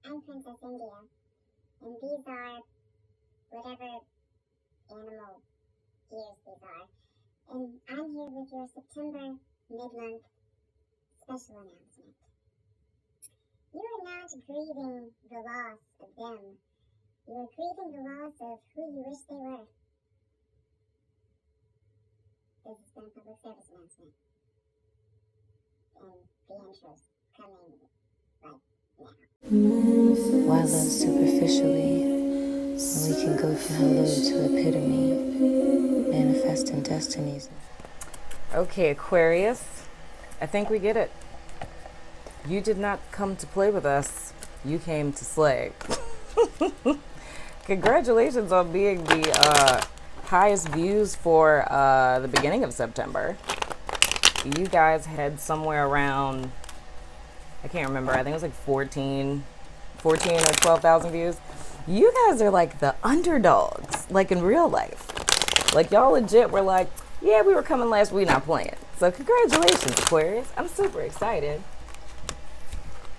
I'm Princess India, and these are whatever animal ears these are. And I'm here with your September mid-month special announcement. You are not grieving the loss of them. You are grieving the loss of who you wish they were. This has been a public service announcement. And the intro's coming right now. Why love superficially when we can go from hello to epitome, manifesting destinies? Okay, Aquarius, I think we get it. You did not come to play with us. You came to slay. Congratulations on being the highest views for the beginning of September. You guys had somewhere around, I can't remember, I think it was like 14 or 12,000 views. You guys are like the underdogs, like in real life. Like y'all legit were like, yeah, we were coming last, we not playing. So congratulations, Aquarius. I'm super excited.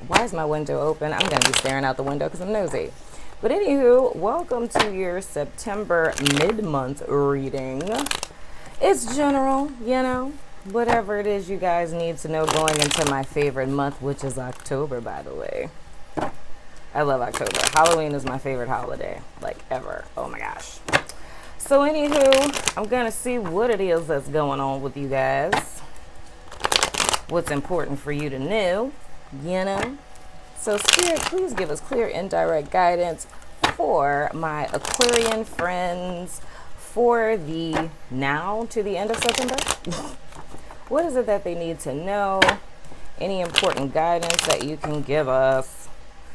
Why is my window open? I'm gonna be staring out the window because I'm nosy. But anywho, welcome to your September mid-month reading. It's general, you know, whatever it is you guys need to know going into my favorite month, which is October, by the way. I love October. Halloween is my favorite holiday, like ever. Oh my gosh. So anywho, I'm gonna see what it is that's going on with you guys. What's important for you to know, you know? So Spirit, please give us clear indirect guidance for my Aquarian friends for the now to the end of September. What is it that they need to know? Any important guidance that you can give us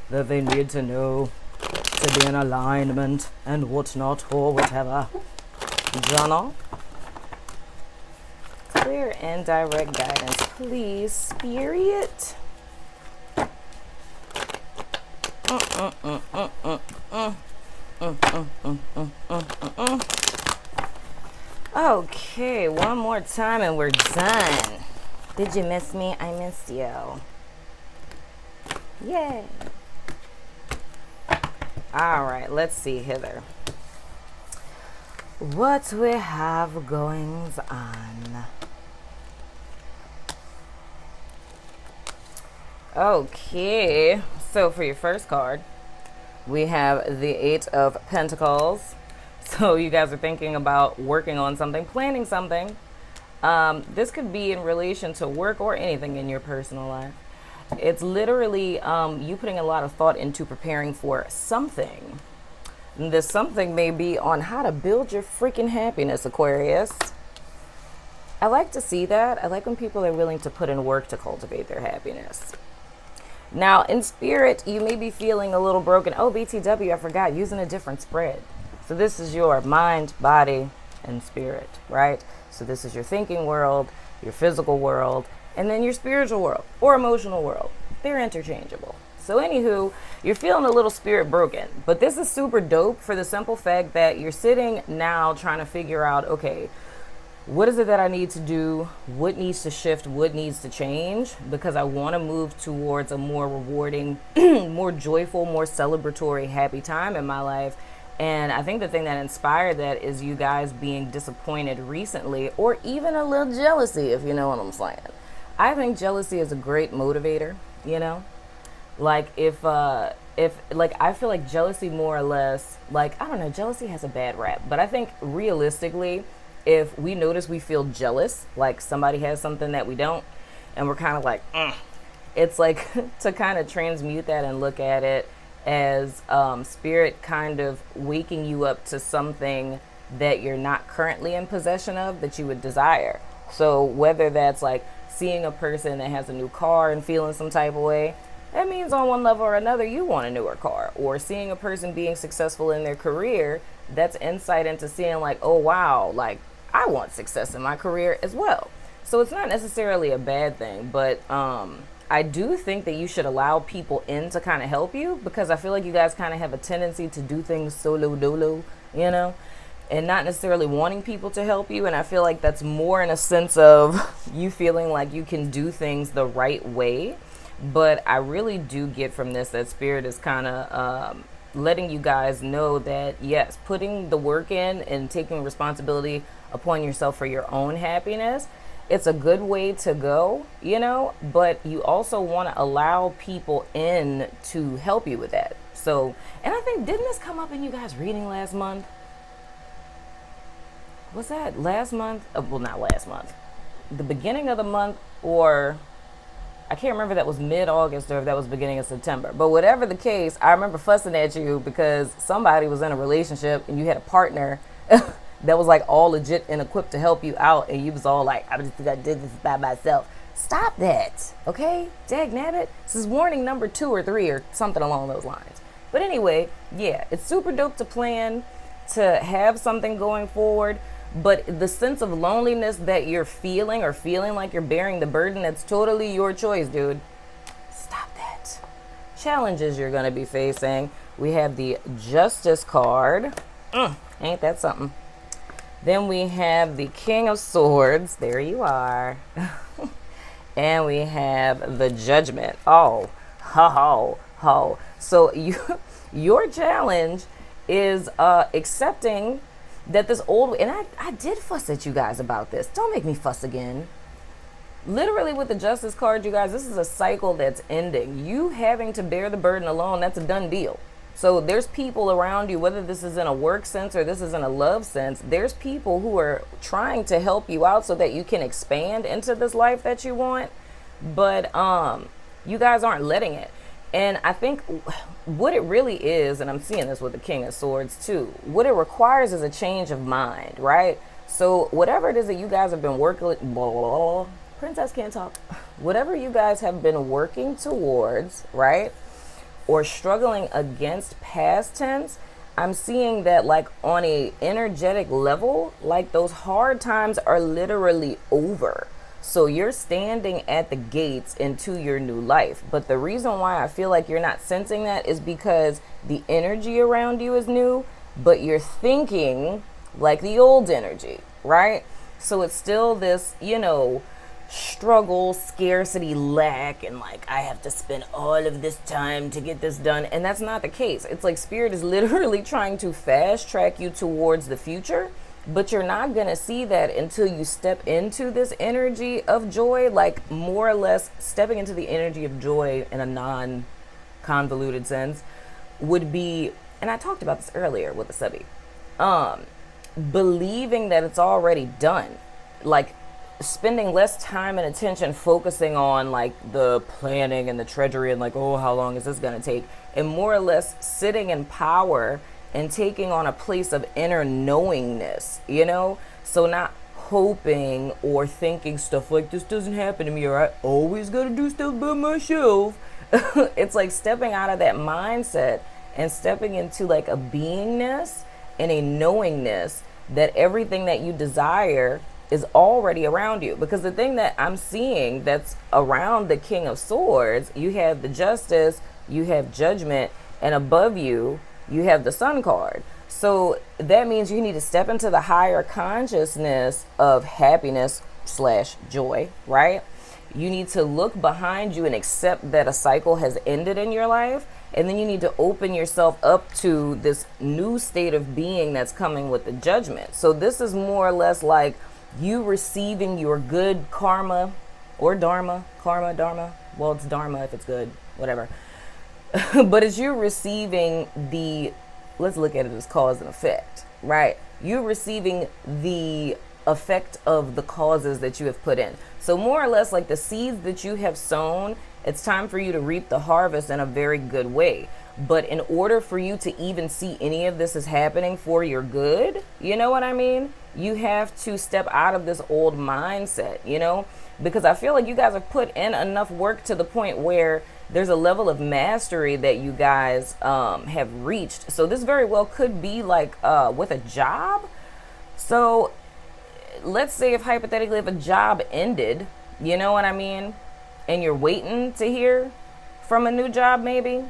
that they need to know to be in alignment and whatnot or whatever? Journal. Clear and direct guidance, please, Spirit. Okay, one more time and we're done. Did you miss me? I missed you. Yay. All right, let's see hither. What we have goings on. Okay, so for your first card, we have the Eight of Pentacles. So you guys are thinking about working on something, planning something. This could be in relation to work or anything in your personal life. It's literally you putting a lot of thought into preparing for something. And this something may be on how to build your freaking happiness, Aquarius. I like to see that. I like when people are willing to put in work to cultivate their happiness. Now, in spirit, you may be feeling a little broken. Oh, BTW, I forgot, using a different spread. So this is your mind, body, and spirit, right? So this is your thinking world, your physical world, and then your spiritual world or emotional world. They're interchangeable. So anywho, you're feeling a little spirit broken, but this is super dope for the simple fact that you're sitting now trying to figure out, okay, what is it that I need to do? What needs to shift? What needs to change? Because I want to move towards a more rewarding, more joyful, more celebratory, happy time in my life. And I think the thing that inspired that is you guys being disappointed recently, or even a little jealousy, if you know what I'm saying. I think jealousy is a great motivator, you know? Like if like I feel like jealousy more or less, like, I don't know, jealousy has a bad rap, but I think realistically, if we notice we feel jealous, like somebody has something that we don't, and we're kind of like, it's like to kind of transmute that and look at it as spirit kind of waking you up to something that you're not currently in possession of that you would desire. So whether that's like seeing a person that has a new car and feeling some type of way, that means on one level or another you want a newer car. Or seeing a person being successful in their career, that's insight into seeing like, oh wow, like I want success in my career as well. So it's not necessarily a bad thing, but I do think that you should allow people in to kind of help you, because I feel like you guys kind of have a tendency to do things solo dolo, you know, and not necessarily wanting people to help you. And I feel like that's more in a sense of you feeling like you can do things the right way But I really do get from this that Spirit is kind of letting you guys know that, yes, putting the work in and taking responsibility upon yourself for your own happiness, it's a good way to go, you know, but you also want to allow people in to help you with that. So, and I think, didn't this come up in you guys' reading last month? Was that last month? Well, not last month. The beginning of the month, or I can't remember if that was mid-August or if that was beginning of September. But whatever the case, I remember fussing at you because somebody was in a relationship and you had a partner that was like all legit and equipped to help you out, and you was all like, I did this by myself. Stop that, okay? Dag nabbit. This is warning number 2 or 3 or something along those lines. But anyway, yeah, it's super dope to plan, to have something going forward. But the sense of loneliness that you're feeling, or feeling like you're bearing the burden, that's totally your choice, dude. Stop that. Challenges you're going to be facing. We have the Justice card. Ain't that something? Then we have the King of Swords. There you are. And we have the Judgment. Oh, ho, ho, ho. So your challenge is accepting that this old, and I did fuss at you guys about this. Don't make me fuss again. Literally with the Justice card, you guys, this is a cycle that's ending. You having to bear the burden alone, that's a done deal. So there's people around you, whether this is in a work sense or this is in a love sense, there's people who are trying to help you out so that you can expand into this life that you want. But you guys aren't letting it. And I think what it really is, and I'm seeing this with the King of Swords too, what it requires is a change of mind, right? So whatever it is that you guys have been working, Princess can't talk. Whatever you guys have been working towards, right? Or struggling against, past tense, I'm seeing that like on a energetic level, like those hard times are literally over. So you're standing at the gates into your new life. But the reason why I feel like you're not sensing that is because the energy around you is new, but you're thinking like the old energy, right? So it's still this, you know, struggle, scarcity, lack, and like, I have to spend all of this time to get this done. And that's not the case. It's like Spirit is literally trying to fast track you towards the future. But you're not going to see that until you step into this energy of joy, like more or less stepping into the energy of joy in a non-convoluted sense would be, and I talked about this earlier with the subby, believing that it's already done, like spending less time and attention focusing on like the planning and the treasury and like, oh, how long is this going to take? And more or less sitting in power and taking on a place of inner knowingness, you know? So not hoping or thinking stuff like this doesn't happen to me, or I always gotta do stuff by myself. It's like stepping out of that mindset and stepping into like a beingness and a knowingness that everything that you desire is already around you. Because the thing that I'm seeing that's around the King of Swords, you have the Justice, you have Judgment, and above you, you have the Sun card. So that means you need to step into the higher consciousness of happiness / joy, right? You need to look behind you and accept that a cycle has ended in your life. And then you need to open yourself up to this new state of being that's coming with the Judgment. So this is more or less like you receiving your good karma or dharma, dharma. Well, it's dharma if it's good, whatever. But as you're receiving the, let's look at it as cause and effect, right? You're receiving the effect of the causes that you have put in. So more or less like the seeds that you have sown, it's time for you to reap the harvest in a very good way. But in order for you to even see any of this is happening for your good, you know what I mean? You have to step out of this old mindset, you know? Because I feel like you guys have put in enough work to the point where there's a level of mastery that you guys have reached. So this very well could be like with a job. So let's say if hypothetically if a job ended, you know what I mean? And you're waiting to hear from a new job maybe,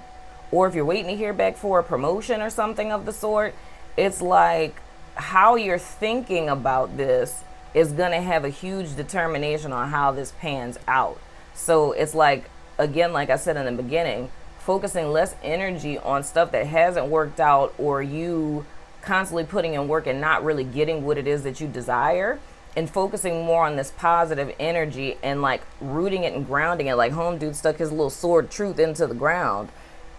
or if you're waiting to hear back for a promotion or something of the sort, it's like how you're thinking about this is going to have a huge determination on how this pans out. So it's like again, like I said in the beginning, focusing less energy on stuff that hasn't worked out, or you constantly putting in work and not really getting what it is that you desire, and focusing more on this positive energy and like rooting it and grounding it. Like Home Dude stuck his little sword of truth into the ground.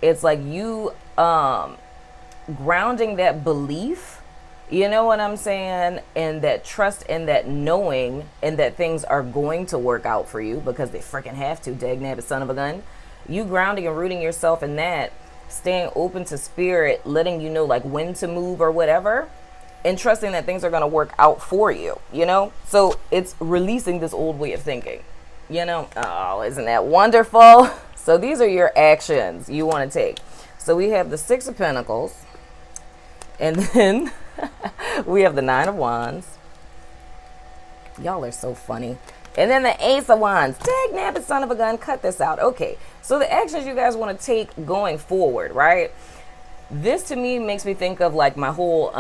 It's like you grounding that belief, you know what I'm saying, and that trust and that knowing, and that things are going to work out for you because they freaking have to, dagnabbit son of a gun. You grounding and rooting yourself in that, staying open to spirit, letting you know like when to move or whatever, and trusting that things are going to work out for you, you know? So it's releasing this old way of thinking, you know? Oh, isn't that wonderful? So these are your actions you want to take. So we have the Six of Pentacles, and then we have the Nine of Wands. Y'all are so funny. And then the Ace of Wands. Dagnabbit son of a gun, cut this out. Okay, so the actions you guys want to take going forward, right? This to me makes me think of like my whole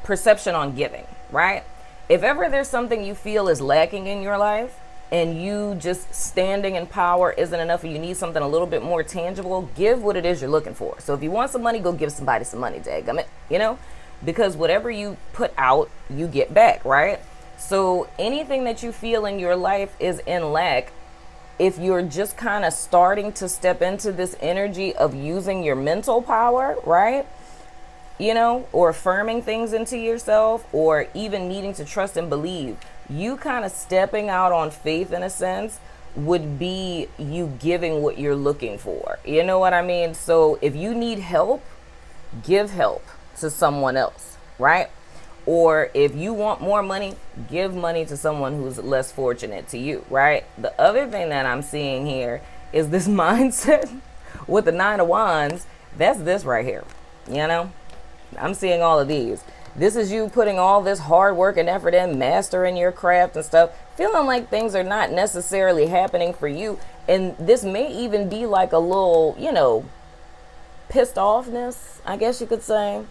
perception on giving, right? If ever there's something you feel is lacking in your life, and you just standing in power isn't enough, and you need something a little bit more tangible, give what it is you're looking for. So if you want some money, go give somebody some money, dadgummit, you know? Because whatever you put out, you get back, right? So anything that you feel in your life is in lack, if you're just kind of starting to step into this energy of using your mental power, right? You know, or affirming things into yourself, or even needing to trust and believe, you kind of stepping out on faith in a sense would be you giving what you're looking for. You know what I mean? So if you need help, give help to someone else, right? Or if you want more money, give money to someone who's less fortunate to you, right? The other thing that I'm seeing here is this mindset with the Nine of Wands. That's this right here, you know? I'm seeing all of these. This is you putting all this hard work and effort in, mastering your craft and stuff, feeling like things are not necessarily happening for you. And this may even be like a little, you know, pissed offness, I guess you could say,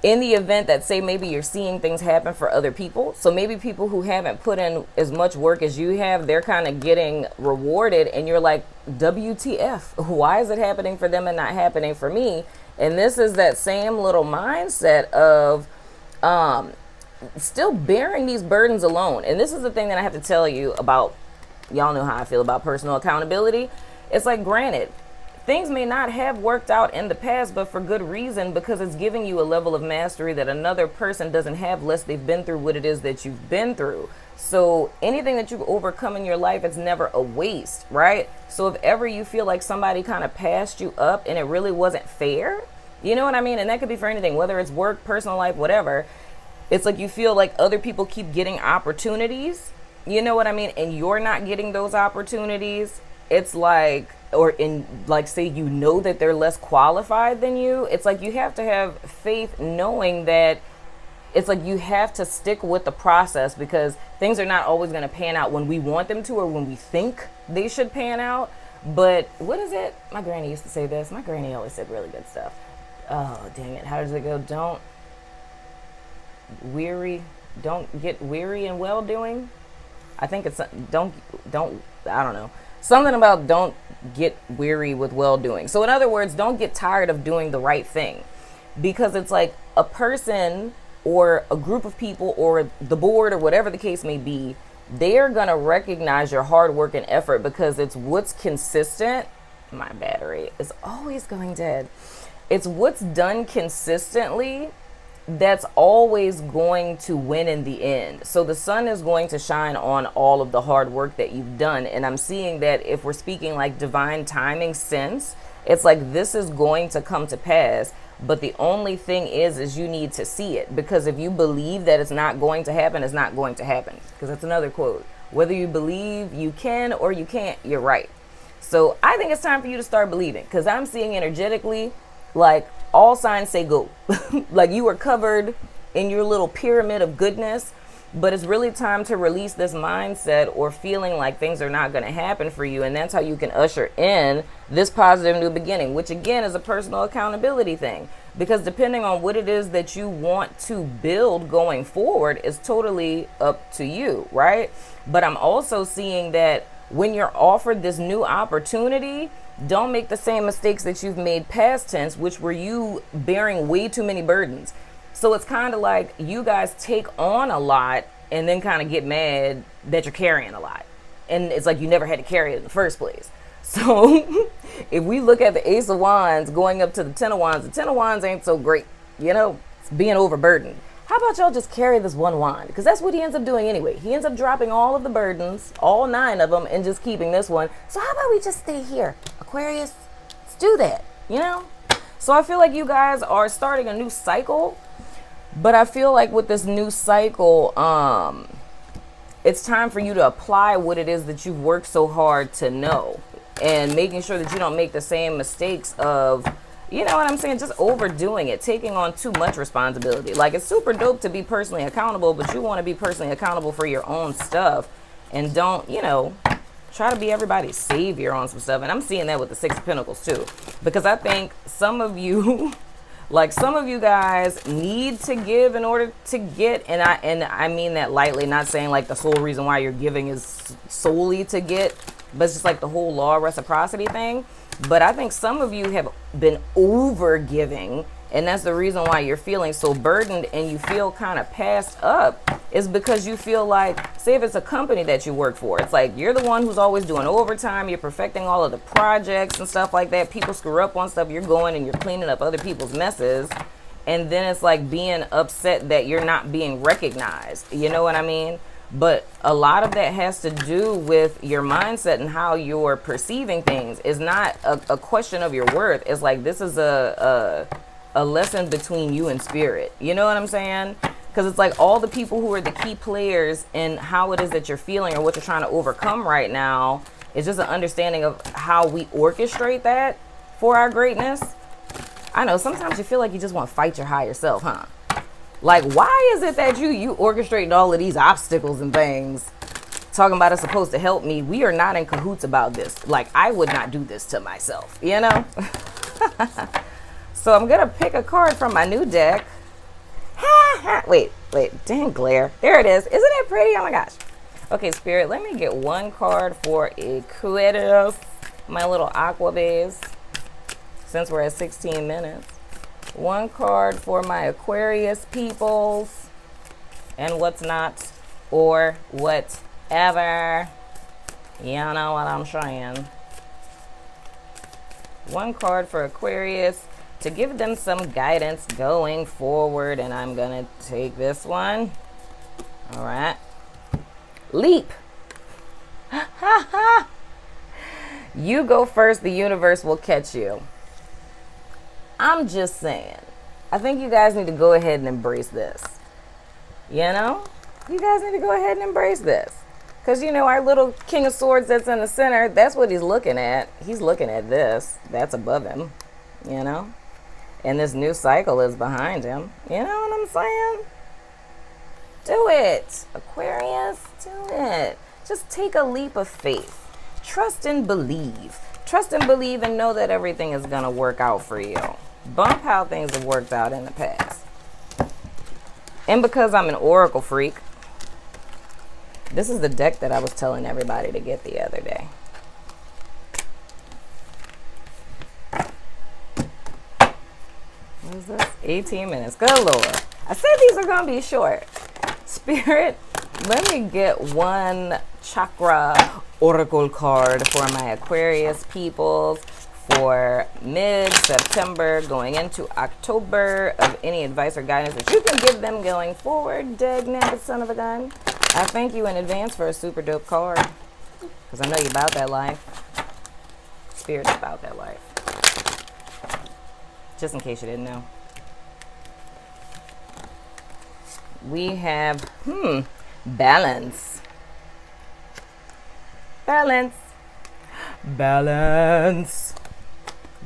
in the event that, say, maybe you're seeing things happen for other people. So maybe people who haven't put in as much work as you have, they're kind of getting rewarded, and you're like, WTF, why is it happening for them and not happening for me? And this is that same little mindset of still bearing these burdens alone. And this is the thing that I have to tell you about. Y'all know how I feel about personal accountability. It's like, granted, things may not have worked out in the past, but for good reason, because it's giving you a level of mastery that another person doesn't have unless they've been through what it is that you've been through. So anything that you've overcome in your life, it's never a waste, right? So if ever you feel like somebody kind of passed you up and it really wasn't fair, you know what I mean? And that could be for anything, whether it's work, personal life, whatever. It's like you feel like other people keep getting opportunities, you know what I mean? And you're not getting those opportunities. It's like, or in like, say, you know that they're less qualified than you. It's like you have to have faith, knowing that it's like you have to stick with the process, because things are not always going to pan out when we want them to or when we think they should pan out. But what is it? My granny used to say this. My granny always said really good stuff. Oh, dang it. How does it go? Don't get weary in well doing. I think it's don't, I don't know. Something about don't get weary with well doing. So in other words, don't get tired of doing the right thing, because it's like a person or a group of people or the board or whatever the case may be, they're going to recognize your hard work and effort, because it's what's consistent. My battery is always going dead. It's what's done consistently that's always going to win in the end. So the sun is going to shine on all of the hard work that you've done. And I'm seeing that if we're speaking like divine timing sense, it's like this is going to come to pass. But the only thing is you need to see it, because if you believe that it's not going to happen, it's not going to happen. Because that's another quote. Whether you believe you can or you can't, you're right. So I think it's time for you to start believing, because I'm seeing energetically, like, all signs say go. Like you are covered in your little pyramid of goodness, but it's really time to release this mindset or feeling like things are not going to happen for you. And that's how you can usher in this positive new beginning, which again is a personal accountability thing, because depending on what it is that you want to build going forward is totally up to you, right? But I'm also seeing that when you're offered this new opportunity, don't make the same mistakes that you've made past tense, which were you bearing way too many burdens. So it's kind of like you guys take on a lot and then kind of get mad that you're carrying a lot. And it's like you never had to carry it in the first place. So if we look at the Ace of Wands going up to the Ten of Wands, the Ten of Wands ain't so great, you know, it's being overburdened. How about y'all just carry this one wand? Because that's what he ends up doing anyway. He ends up dropping all of the burdens, all 9 of them, and just keeping this one. So how about we just stay here? Aquarius, let's do that, you know? So I feel like you guys are starting a new cycle. But I feel like with this new cycle, it's time for you to apply what it is that you've worked so hard to know. And making sure that you don't make the same mistakes of, you know what I'm saying, just overdoing it, taking on too much responsibility. Like, it's super dope to be personally accountable, but you want to be personally accountable for your own stuff. And don't, you know, try to be everybody's savior on some stuff. And I'm seeing that with the Six of Pentacles too. Because I think some of you... like, some of you guys need to give in order to get, and I mean that lightly, not saying like the sole reason why you're giving is solely to get, but it's just like the whole law of reciprocity thing. But I think some of you have been over giving, and that's the reason why you're feeling so burdened and you feel kind of passed up, is because you feel like, say if it's a company that you work for, it's like you're the one who's always doing overtime, you're perfecting all of the projects and stuff like that. People screw up on stuff, you're going and you're cleaning up other people's messes. And then it's like being upset that you're not being recognized. You know what I mean? But a lot of that has to do with your mindset and how you're perceiving things. It's not a question of your worth. It's like, this is a lesson between you and spirit. You know what I'm saying? Because it's like all the people who are the key players in how it is that you're feeling or what you're trying to overcome right now is just an understanding of how we orchestrate that for our greatness. I know sometimes you feel like you just want to fight your higher self, huh? Like, why is it that you orchestrating all of these obstacles and things, talking about it's supposed to help me? We are not in cahoots about this. Like, I would not do this to myself, you know? So I'm going to pick a card from my new deck. Wait, dang glare. There it is. Isn't it pretty? Oh my gosh. Okay, Spirit, let me get one card for Aquarius, my little aqua base, since we're at 16 minutes. One card for my Aquarius peoples and what's not, or whatever. You know what I'm saying. One card for Aquarius to give them some guidance going forward, and I'm gonna take this one. All right. Leap. You go first, the universe will catch you. I'm just saying, I think you guys need to go ahead and embrace this. You know? You guys need to go ahead and embrace this. Because, you know, our little King of Swords that's in the center, that's what he's looking at. He's looking at this. That's above him. You know? And this new cycle is behind him. You know what I'm saying? Do it. Aquarius, do it. Just take a leap of faith. Trust and believe. Trust and believe and know that everything is going to work out for you. Bump how things have worked out in the past. And because I'm an oracle freak, this is the deck that I was telling everybody to get the other day. What is this? 18 minutes. Good Lord. I said these are going to be short. Spirit, let me get one chakra oracle card for my Aquarius peoples for mid-September going into October, of any advice or guidance that you can give them going forward. Dag nabbit son of a gun. I thank you in advance for a super dope card, because I know you're about that life. Spirit's about that life. Just in case you didn't know. We have, balance. Balance. Balance.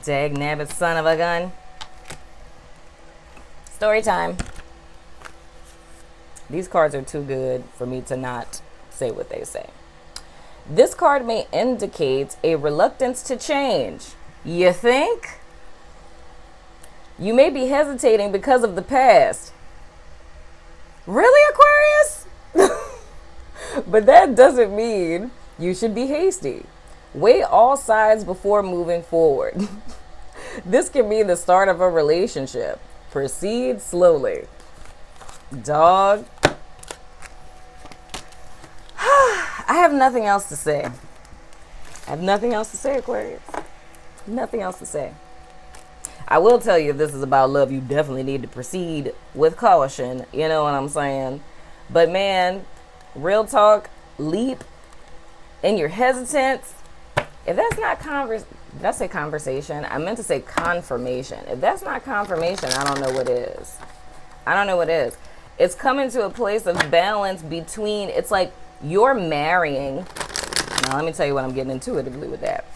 Dag nabbit son of a gun. Story time. These cards are too good for me to not say what they say. This card may indicate a reluctance to change. You think? You may be hesitating because of the past. Really, Aquarius? But that doesn't mean You should be hasty. Weigh all sides before moving forward. This can be the start of a relationship. Proceed slowly. Dog. I have nothing else to say. I have nothing else to say, Aquarius. Nothing else to say. I will tell you, if this is about love, you definitely need to proceed with caution. You know what I'm saying? But man, real talk, leap in your hesitance. If that's not did I say conversation? I meant to say confirmation. If that's not confirmation, I don't know what is. I don't know what is. It's coming to a place of balance between, it's like you're marrying. Now, let me tell you what I'm getting intuitively with that.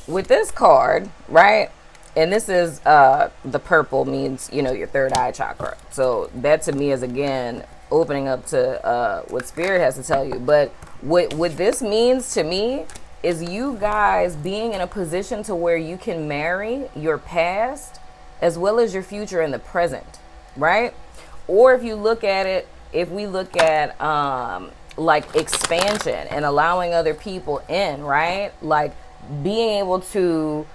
With this card, right? And this is the purple means, you know, your third eye chakra. So that to me is, again, opening up to what spirit has to tell you. But what this means to me is you guys being in a position to where you can marry your past as well as your future in the present, right? Or if you look at it, if we look at like expansion and allowing other people in, right? Like being able to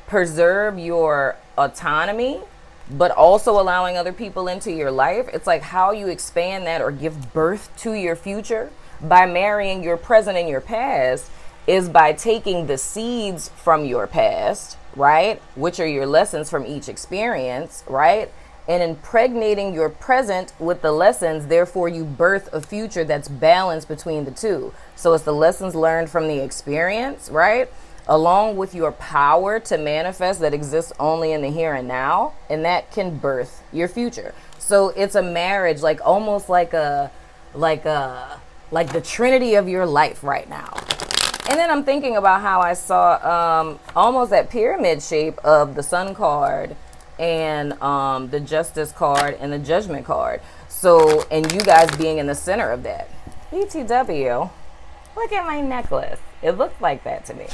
preserve your autonomy, but also allowing other people into your life. It's like how you expand that or give birth to your future by marrying your present and your past is by taking the seeds from your past, right? Which are your lessons from each experience, right? And impregnating your present with the lessons. Therefore, you birth a future that's balanced between the two. So it's the lessons learned from the experience, right? Along with your power to manifest that exists only in the here and now. And that can birth your future. So it's a marriage, like almost like the trinity of your life right now. And then I'm thinking about how I saw almost that pyramid shape of the Sun card and the Justice card and the Judgment card. So, and you guys being in the center of that. BTW, look at my necklace. It looked like that to me.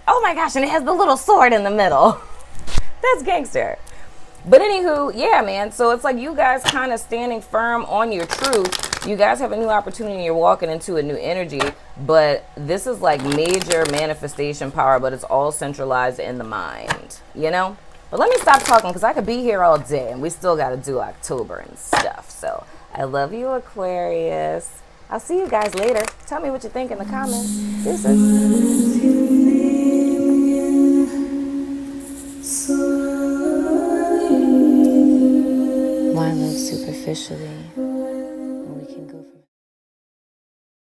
Oh my gosh, and it has the little sword in the middle. That's gangster. But anywho, yeah, man. So it's like you guys kind of standing firm on your truth. You guys have a new opportunity. You're walking into a new energy. But this is like major manifestation power, but it's all centralized in the mind, you know? But let me stop talking because I could be here all day and we still got to do October and stuff. So I love you, Aquarius. I'll see you guys later. Tell me what you think in the comments. Deuces. Why love superficially